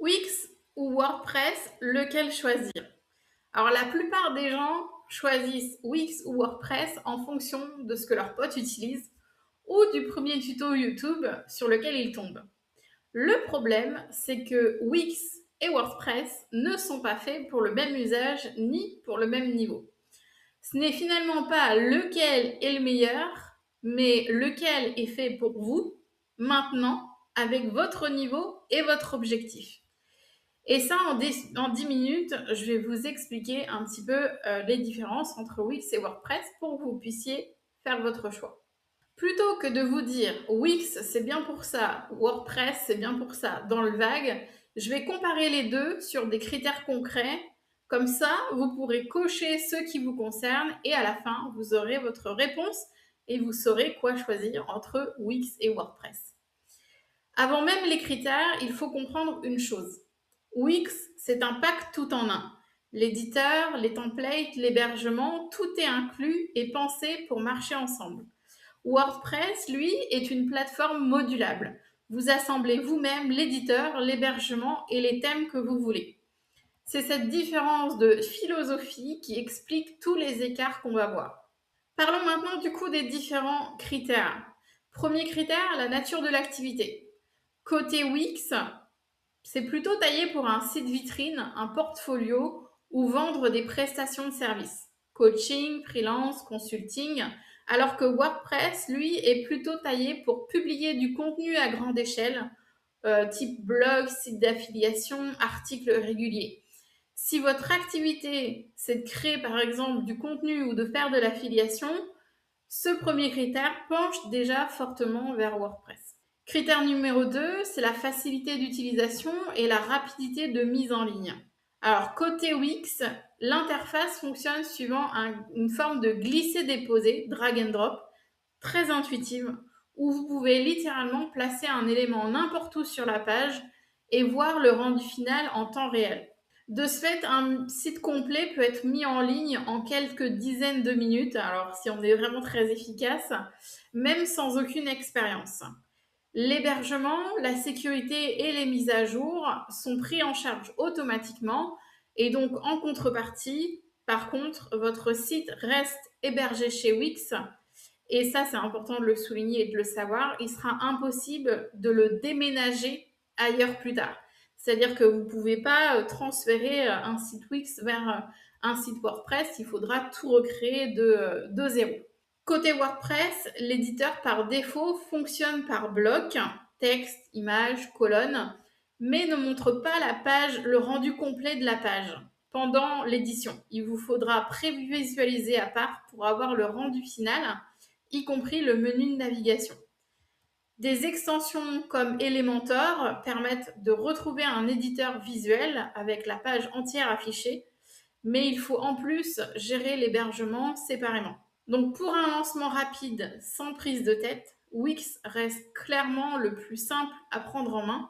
Wix ou WordPress, lequel choisir? Alors la plupart des gens choisissent Wix ou WordPress en fonction de ce que leurs potes utilisent ou du premier tuto YouTube sur lequel ils tombent. Le problème, c'est que Wix et WordPress ne sont pas faits pour le même usage ni pour le même niveau. Ce n'est finalement pas lequel est le meilleur, mais lequel est fait pour vous, maintenant, avec votre niveau et votre objectif. Et ça, en 10 minutes, je vais vous expliquer un petit peu les différences entre Wix et WordPress pour que vous puissiez faire votre choix. Plutôt que de vous dire Wix, c'est bien pour ça, WordPress, c'est bien pour ça, dans le vague, je vais comparer les deux sur des critères concrets. Comme ça, vous pourrez cocher ceux qui vous concernent et à la fin, vous aurez votre réponse et vous saurez quoi choisir entre Wix et WordPress. Avant même les critères, il faut comprendre une chose. Wix, c'est un pack tout en un. L'éditeur, les templates, l'hébergement, tout est inclus et pensé pour marcher ensemble. WordPress, lui, est une plateforme modulable. Vous assemblez vous-même l'éditeur, l'hébergement et les thèmes que vous voulez. C'est cette différence de philosophie qui explique tous les écarts qu'on va voir. Parlons maintenant du coup des différents critères. Premier critère, la nature de l'activité. Côté Wix, c'est plutôt taillé pour un site vitrine, un portfolio ou vendre des prestations de services, coaching, freelance, consulting, alors que WordPress, lui, est plutôt taillé pour publier du contenu à grande échelle, type blog, site d'affiliation, articles réguliers. Si votre activité, c'est de créer par exemple du contenu ou de faire de l'affiliation, ce premier critère penche déjà fortement vers WordPress. Critère numéro 2, c'est la facilité d'utilisation et la rapidité de mise en ligne. Alors, côté Wix, l'interface fonctionne suivant une forme de glisser-déposer, drag and drop, très intuitive, où vous pouvez littéralement placer un élément n'importe où sur la page et voir le rendu final en temps réel. De ce fait, un site complet peut être mis en ligne en quelques dizaines de minutes, alors si on est vraiment très efficace, même sans aucune expérience. L'hébergement, la sécurité et les mises à jour sont pris en charge automatiquement et donc en contrepartie, par contre, votre site reste hébergé chez Wix et ça c'est important de le souligner et de le savoir, il sera impossible de le déménager ailleurs plus tard. C'est-à-dire que vous ne pouvez pas transférer un site Wix vers un site WordPress, il faudra tout recréer de zéro. Côté WordPress, l'éditeur par défaut fonctionne par bloc, texte, image, colonne, mais ne montre pas la page, le rendu complet de la page pendant l'édition. Il vous faudra prévisualiser à part pour avoir le rendu final, y compris le menu de navigation. Des extensions comme Elementor permettent de retrouver un éditeur visuel avec la page entière affichée, mais il faut en plus gérer l'hébergement séparément. Donc pour un lancement rapide sans prise de tête, Wix reste clairement le plus simple à prendre en main,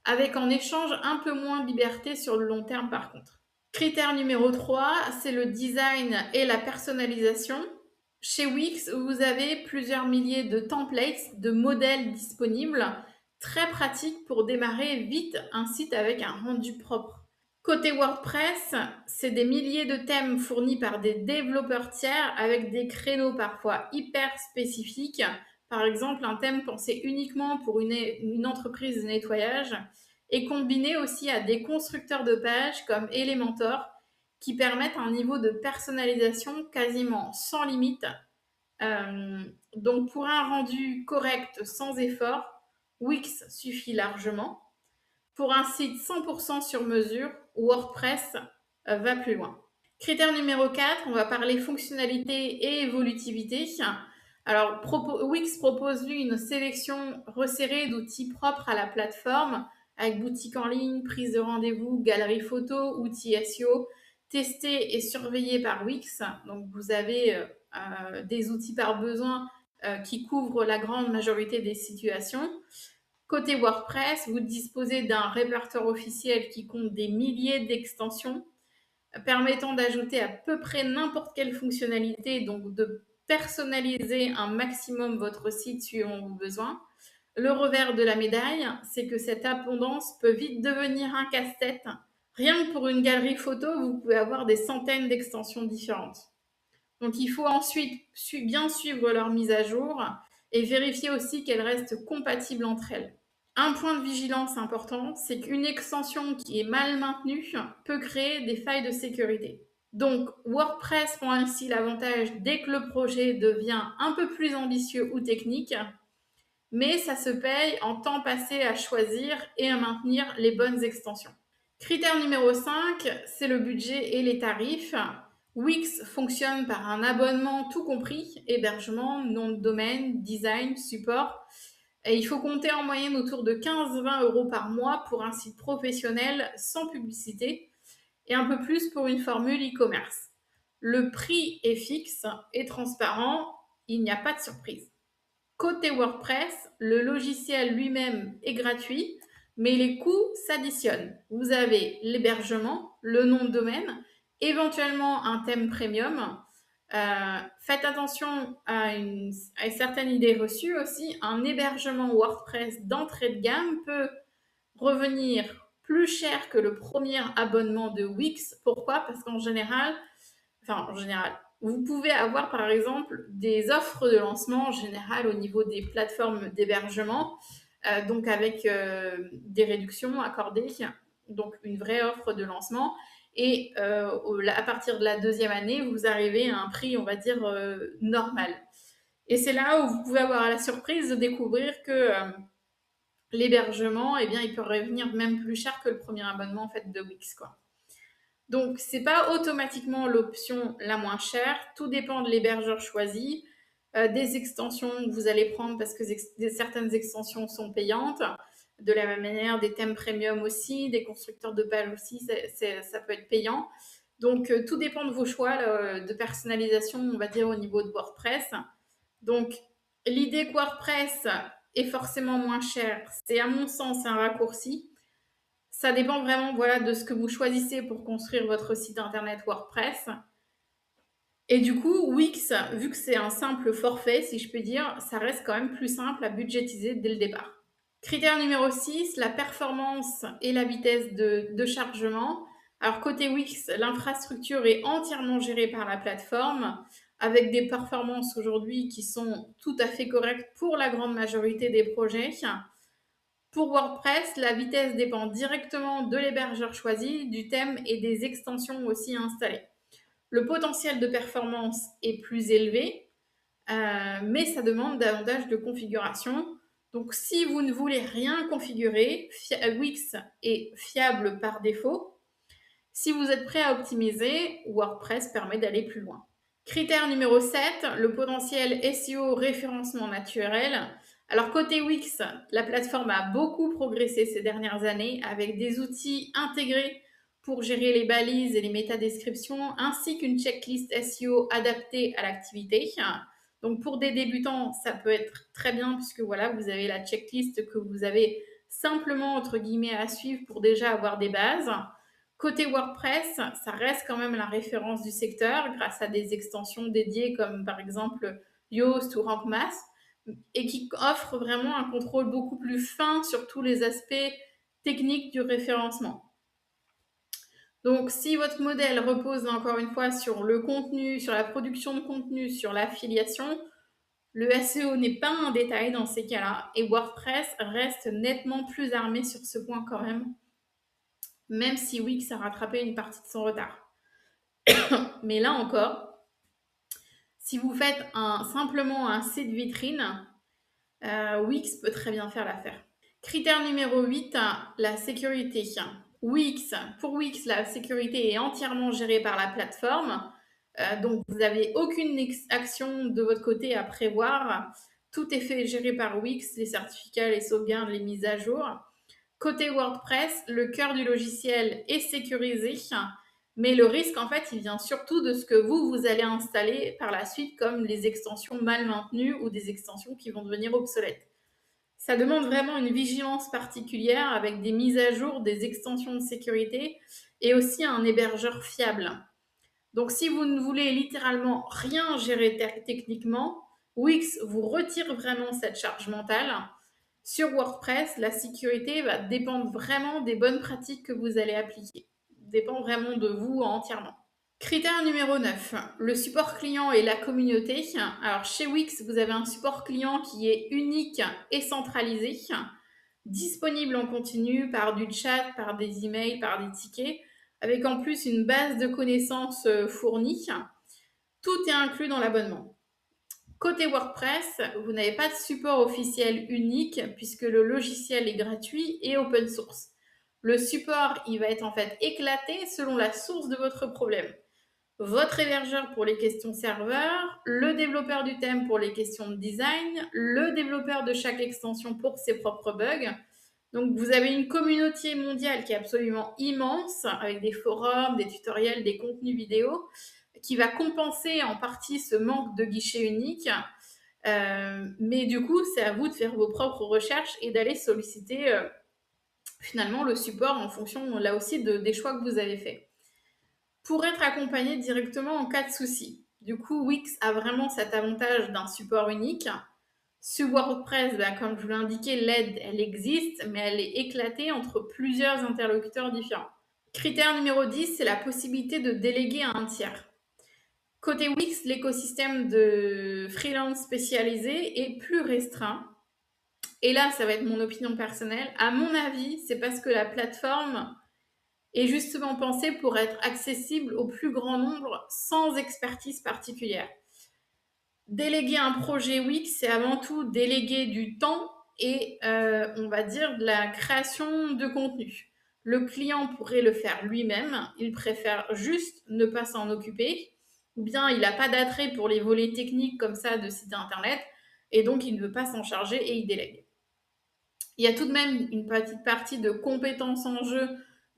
avec en échange un peu moins de liberté sur le long terme par contre. Critère numéro 3, c'est le design et la personnalisation. Chez Wix, vous avez plusieurs milliers de templates, de modèles disponibles, très pratiques pour démarrer vite un site avec un rendu propre. Côté WordPress, c'est des milliers de thèmes fournis par des développeurs tiers avec des créneaux parfois hyper spécifiques. Par exemple, un thème pensé uniquement pour une entreprise de nettoyage et combiné aussi à des constructeurs de pages comme Elementor qui permettent un niveau de personnalisation quasiment sans limite. Donc pour un rendu correct sans effort, Wix suffit largement. Pour un site 100% sur mesure, WordPress va plus loin. Critère numéro 4, on va parler fonctionnalité et évolutivité. Alors, Wix propose lui une sélection resserrée d'outils propres à la plateforme, avec boutique en ligne, prise de rendez-vous, galerie photo, outils SEO, testés et surveillés par Wix. Donc, vous avez des outils par besoin qui couvrent la grande majorité des situations. Côté WordPress, vous disposez d'un répertoire officiel qui compte des milliers d'extensions permettant d'ajouter à peu près n'importe quelle fonctionnalité, donc de personnaliser un maximum votre site suivant vos besoins. Le revers de la médaille, c'est que cette abondance peut vite devenir un casse-tête. Rien que pour une galerie photo, vous pouvez avoir des centaines d'extensions différentes. Donc il faut ensuite bien suivre leur mise à jour et vérifier aussi qu'elles restent compatibles entre elles. Un point de vigilance important, c'est qu'une extension qui est mal maintenue peut créer des failles de sécurité. Donc WordPress prend ainsi l'avantage dès que le projet devient un peu plus ambitieux ou technique, mais ça se paye en temps passé à choisir et à maintenir les bonnes extensions. Critère numéro 5, c'est le budget et les tarifs. Wix fonctionne par un abonnement tout compris, hébergement, nom de domaine, design, support. Et il faut compter en moyenne autour de 15-20 euros par mois pour un site professionnel sans publicité et un peu plus pour une formule e-commerce. Le prix est fixe et transparent, il n'y a pas de surprise. Côté WordPress, le logiciel lui-même est gratuit, mais les coûts s'additionnent. Vous avez l'hébergement, le nom de domaine, éventuellement un thème premium. Faites attention à une certaine idée reçue aussi. Un hébergement WordPress d'entrée de gamme peut revenir plus cher que le premier abonnement de Wix. Pourquoi? Parce qu'en général, vous pouvez avoir par exemple des offres de lancement en général au niveau des plateformes d'hébergement, donc avec des réductions accordées, donc une vraie offre de lancement. Et à partir de la deuxième année, vous arrivez à un prix, on va dire, normal. Et c'est là où vous pouvez avoir la surprise de découvrir que l'hébergement, eh bien, il peut revenir même plus cher que le premier abonnement en fait, de Wix, quoi. Donc, ce n'est pas automatiquement l'option la moins chère. Tout dépend de l'hébergeur choisi, des extensions que vous allez prendre parce que certaines extensions sont payantes. De la même manière, des thèmes premium aussi, des constructeurs de pages aussi, ça peut être payant. Donc, tout dépend de vos choix de personnalisation, on va dire, au niveau de WordPress. Donc, l'idée que WordPress est forcément moins cher, c'est à mon sens un raccourci. Ça dépend vraiment de ce que vous choisissez pour construire votre site internet WordPress. Et du coup, Wix, vu que c'est un simple forfait, si je peux dire, ça reste quand même plus simple à budgétiser dès le départ. Critère numéro 6, la performance et la vitesse de chargement. Alors côté Wix, l'infrastructure est entièrement gérée par la plateforme, avec des performances aujourd'hui qui sont tout à fait correctes pour la grande majorité des projets. Pour WordPress, la vitesse dépend directement de l'hébergeur choisi, du thème et des extensions aussi installées. Le potentiel de performance est plus élevé, mais ça demande davantage de configuration. Donc, si vous ne voulez rien configurer, Wix est fiable par défaut. Si vous êtes prêt à optimiser, WordPress permet d'aller plus loin. Critère numéro 7, le potentiel SEO référencement naturel. Alors côté Wix, la plateforme a beaucoup progressé ces dernières années avec des outils intégrés pour gérer les balises et les métadescriptions, ainsi qu'une checklist SEO adaptée à l'activité. Donc pour des débutants, ça peut être très bien puisque vous avez la checklist que vous avez simplement entre guillemets à suivre pour déjà avoir des bases. Côté WordPress, ça reste quand même la référence du secteur grâce à des extensions dédiées comme par exemple Yoast ou Rank Math et qui offrent vraiment un contrôle beaucoup plus fin sur tous les aspects techniques du référencement. Donc, si votre modèle repose encore une fois sur le contenu, sur la production de contenu, sur l'affiliation, le SEO n'est pas un détail dans ces cas-là et WordPress reste nettement plus armé sur ce point quand même si Wix a rattrapé une partie de son retard. Mais là encore, si vous faites simplement un site vitrine, Wix peut très bien faire l'affaire. Critère numéro 8, la sécurité. Pour Wix, la sécurité est entièrement gérée par la plateforme. Donc, vous n'avez aucune action de votre côté à prévoir. Tout est fait géré par Wix, les certificats, les sauvegardes, les mises à jour. Côté WordPress, le cœur du logiciel est sécurisé, mais le risque, en fait, il vient surtout de ce que vous allez installer par la suite, comme les extensions mal maintenues ou des extensions qui vont devenir obsolètes. Ça demande vraiment une vigilance particulière avec des mises à jour, des extensions de sécurité et aussi un hébergeur fiable. Donc, si vous ne voulez littéralement rien gérer techniquement, Wix vous retire vraiment cette charge mentale. Sur WordPress, la sécurité va dépendre vraiment des bonnes pratiques que vous allez appliquer. Dépend vraiment de vous entièrement. Critère numéro 9, le support client et la communauté. Alors chez Wix, vous avez un support client qui est unique et centralisé, disponible en continu par du chat, par des emails, par des tickets, avec en plus une base de connaissances fournie. Tout est inclus dans l'abonnement. Côté WordPress, vous n'avez pas de support officiel unique puisque le logiciel est gratuit et open source. Le support, il va être en fait éclaté selon la source de votre problème. Votre hébergeur pour les questions serveurs, le développeur du thème pour les questions de design, le développeur de chaque extension pour ses propres bugs. Donc vous avez une communauté mondiale qui est absolument immense, avec des forums, des tutoriels, des contenus vidéo, qui va compenser en partie ce manque de guichet unique. Mais du coup, c'est à vous de faire vos propres recherches et d'aller solliciter finalement le support en fonction là aussi des choix que vous avez faits. Pour être accompagné directement en cas de souci. Du coup, Wix a vraiment cet avantage d'un support unique. Sur WordPress, comme je vous l'ai indiqué, l'aide, elle existe, mais elle est éclatée entre plusieurs interlocuteurs différents. Critère numéro 10, c'est la possibilité de déléguer à un tiers. Côté Wix, l'écosystème de freelance spécialisé est plus restreint. Et là, ça va être mon opinion personnelle. À mon avis, c'est parce que la plateforme est justement pensée pour être accessible au plus grand nombre sans expertise particulière. Déléguer un projet Wix, c'est avant tout déléguer du temps et on va dire de la création de contenu. Le client pourrait le faire lui-même, il préfère juste ne pas s'en occuper, ou bien il n'a pas d'attrait pour les volets techniques comme ça de site internet, et donc il ne veut pas s'en charger et il délègue. Il y a tout de même une petite partie de compétences en jeu,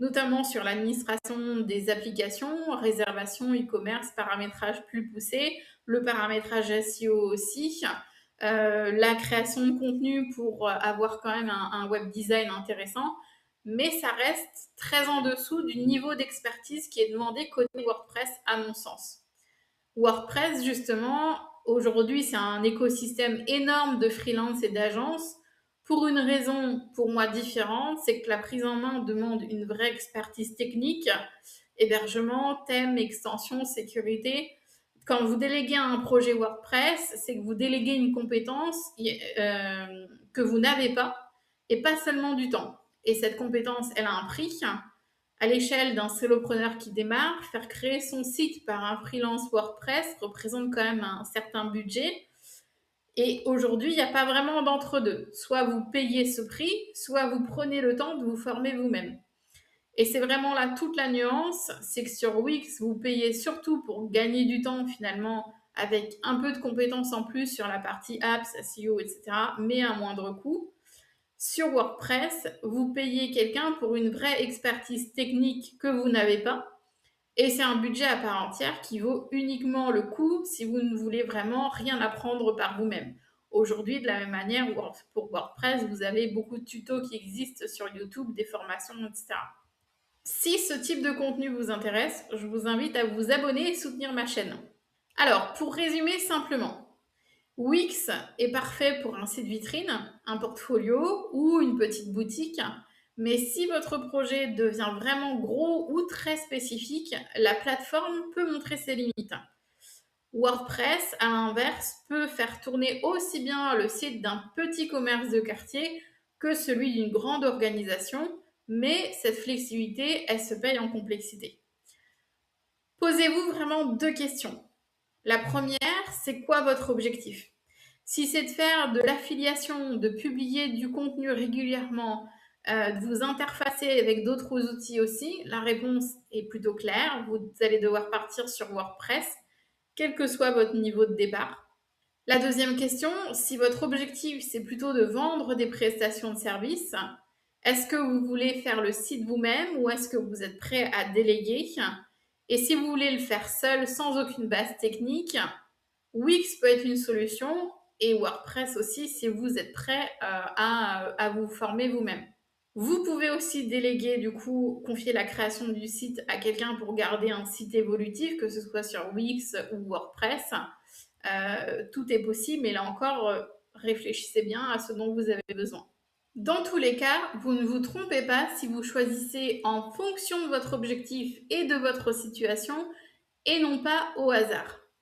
notamment sur l'administration des applications, réservation, e-commerce, paramétrage plus poussé, le paramétrage SEO aussi, la création de contenu pour avoir quand même un web design intéressant, mais ça reste très en dessous du niveau d'expertise qui est demandé côté WordPress à mon sens. WordPress, justement, aujourd'hui, c'est un écosystème énorme de freelance et d'agences pour une raison, pour moi, différente, c'est que la prise en main demande une vraie expertise technique, hébergement, thème, extension, sécurité. Quand vous déléguez un projet WordPress, c'est que vous déléguez une compétence que vous n'avez pas, et pas seulement du temps. Et cette compétence, elle a un prix. À l'échelle d'un solopreneur qui démarre, faire créer son site par un freelance WordPress représente quand même un certain budget. Et aujourd'hui, il n'y a pas vraiment d'entre-deux. Soit vous payez ce prix, soit vous prenez le temps de vous former vous-même. Et c'est vraiment là toute la nuance, c'est que sur Wix, vous payez surtout pour gagner du temps finalement avec un peu de compétences en plus sur la partie apps, SEO, etc., mais à moindre coût. Sur WordPress, vous payez quelqu'un pour une vraie expertise technique que vous n'avez pas. Et c'est un budget à part entière qui vaut uniquement le coup si vous ne voulez vraiment rien apprendre par vous-même. Aujourd'hui, de la même manière, pour WordPress, vous avez beaucoup de tutos qui existent sur YouTube, des formations, etc. Si ce type de contenu vous intéresse, je vous invite à vous abonner et soutenir ma chaîne. Alors, pour résumer simplement, Wix est parfait pour un site vitrine, un portfolio ou une petite boutique. Mais si votre projet devient vraiment gros ou très spécifique, la plateforme peut montrer ses limites. WordPress, à l'inverse, peut faire tourner aussi bien le site d'un petit commerce de quartier que celui d'une grande organisation, mais cette flexibilité, elle se paye en complexité. Posez-vous vraiment deux questions. La première, c'est quoi votre objectif? Si c'est de faire de l'affiliation, de publier du contenu régulièrement, de vous interfacer avec d'autres outils aussi, la réponse est plutôt claire. Vous allez devoir partir sur WordPress, quel que soit votre niveau de départ. La deuxième question, si votre objectif c'est plutôt de vendre des prestations de services, est-ce que vous voulez faire le site vous-même ou est-ce que vous êtes prêt à déléguer? Et si vous voulez le faire seul sans aucune base technique, Wix peut être une solution et WordPress aussi si vous êtes prêt à vous former vous-même. Vous pouvez aussi déléguer, du coup, confier la création du site à quelqu'un pour garder un site évolutif, que ce soit sur Wix ou WordPress. Tout est possible, mais là encore, réfléchissez bien à ce dont vous avez besoin. Dans tous les cas, vous ne vous trompez pas si vous choisissez en fonction de votre objectif et de votre situation et non pas au hasard.